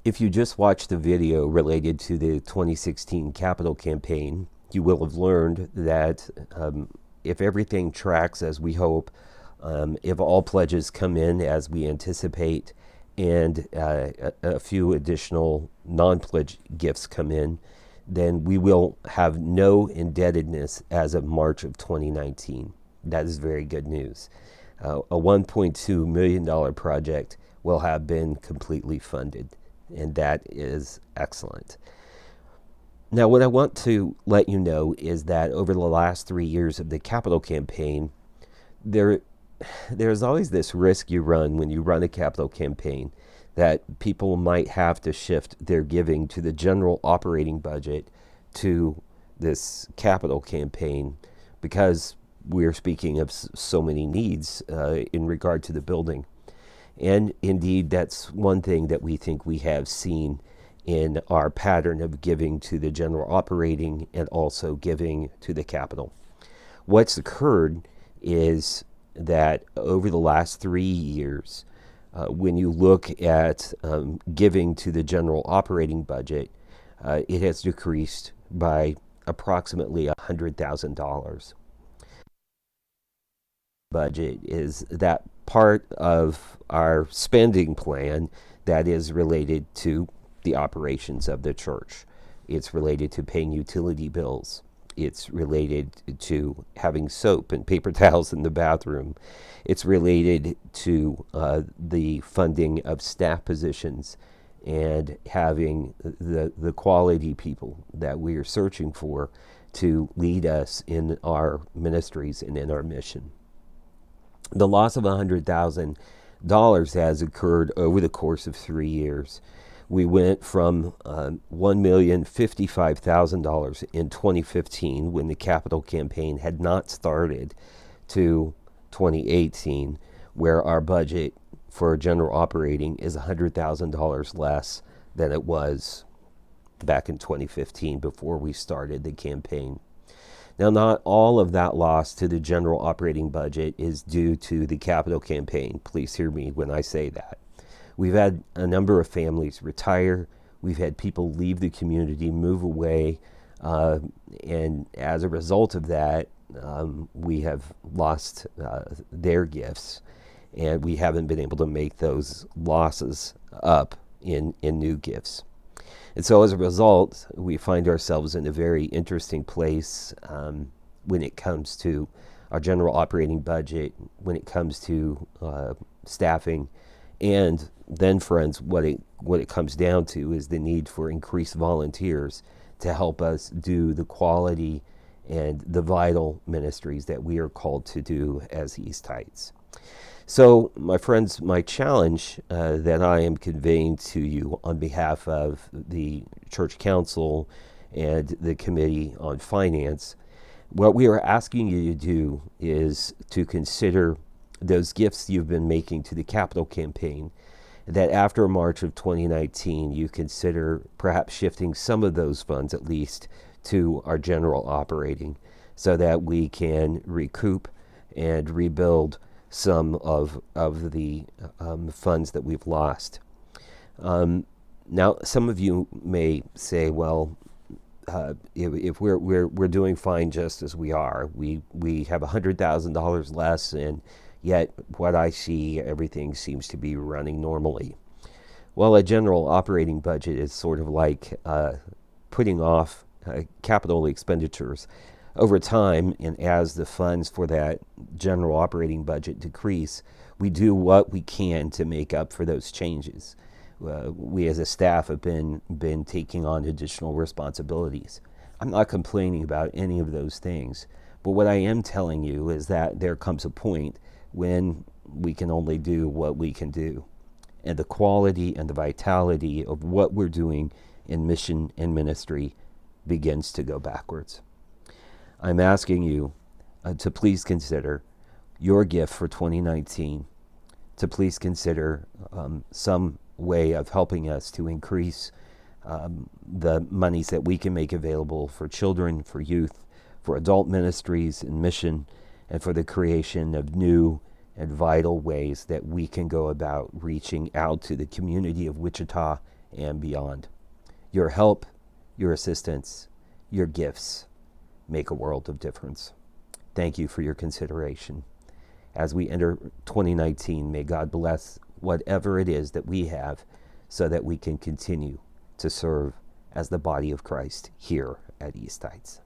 If you just watched the video related to the 2016 Capitol campaign, you will have learned that if everything tracks as we hope, if all pledges come in as we anticipate, and a few additional non-pledge gifts come in, then we will have no indebtedness as of March of 2019. That is very good news. A $1.2 million project will have been completely funded, and that is excellent. Now, what I want to let you know is that over the last 3 years of the Capitol campaign, there's always this risk you run when you run a Capitol campaign that people might have to shift their giving to the general operating budget to this Capitol campaign because we're speaking of so many needs in regard to the building. And indeed, that's one thing that we think we have seen in our pattern of giving to the general operating and also giving to the Capitol. What's occurred is that over the last 3 years, when you look at giving to the general operating budget, it has decreased by approximately $100,000. Budget is that part of our spending plan that is related to the operations of the church. It's related to paying utility bills. It's related to having soap and paper towels in the bathroom. It's related to the funding of staff positions and having the quality people that we are searching for to lead us in our ministries and in our mission. The loss of $100,000 has occurred over the course of 3 years. We went from $1,055,000 in 2015 when the Capitol campaign had not started to 2018, where our budget for general operating is $100,000 less than it was back in 2015 before we started the campaign. Now, not all of that loss to the general operating budget is due to the Capitol campaign. Please hear me when I say that. We've had a number of families retire. We've had people leave the community, move away, and as a result of that, we have lost their gifts, and we haven't been able to make those losses up in new gifts. And so as a result, we find ourselves in a very interesting place when it comes to our general operating budget, when it comes to staffing, and then, friends, what it comes down to is the need for increased volunteers to help us do the quality and the vital ministries that we are called to do as Eastites. So, my friends, my challenge that I am conveying to you on behalf of the Church Council and the Committee on Finance, what we are asking you to do is to consider those gifts you've been making to the Capitol campaign, that after March of 2019, you consider perhaps shifting some of those funds at least to our general operating so that we can recoup and rebuild some of the funds that we've lost. Now, some of you may say, well, if we're doing fine just as we are, we have $100,000 less, and yet what I see, everything seems to be running normally. Well, a general operating budget is sort of like putting off capital expenditures over time, and as the funds for that general operating budget decrease, we do what we can to make up for those changes. We as a staff have been taking on additional responsibilities. I'm not complaining about any of those things, but what I am telling you is that there comes a point when we can only do what we can do, and the quality and the vitality of what we're doing in mission and ministry begins to go backwards. I'm asking you to please consider your gift for 2019, to please consider some way of helping us to increase the monies that we can make available for children, for youth, for adult ministries and mission, and for the creation of new and vital ways that we can go about reaching out to the community of Wichita and beyond. Your help, your assistance, your gifts make a world of difference. Thank you for your consideration. As we enter 2019, may God bless whatever it is that we have so that we can continue to serve as the body of Christ here at East Heights.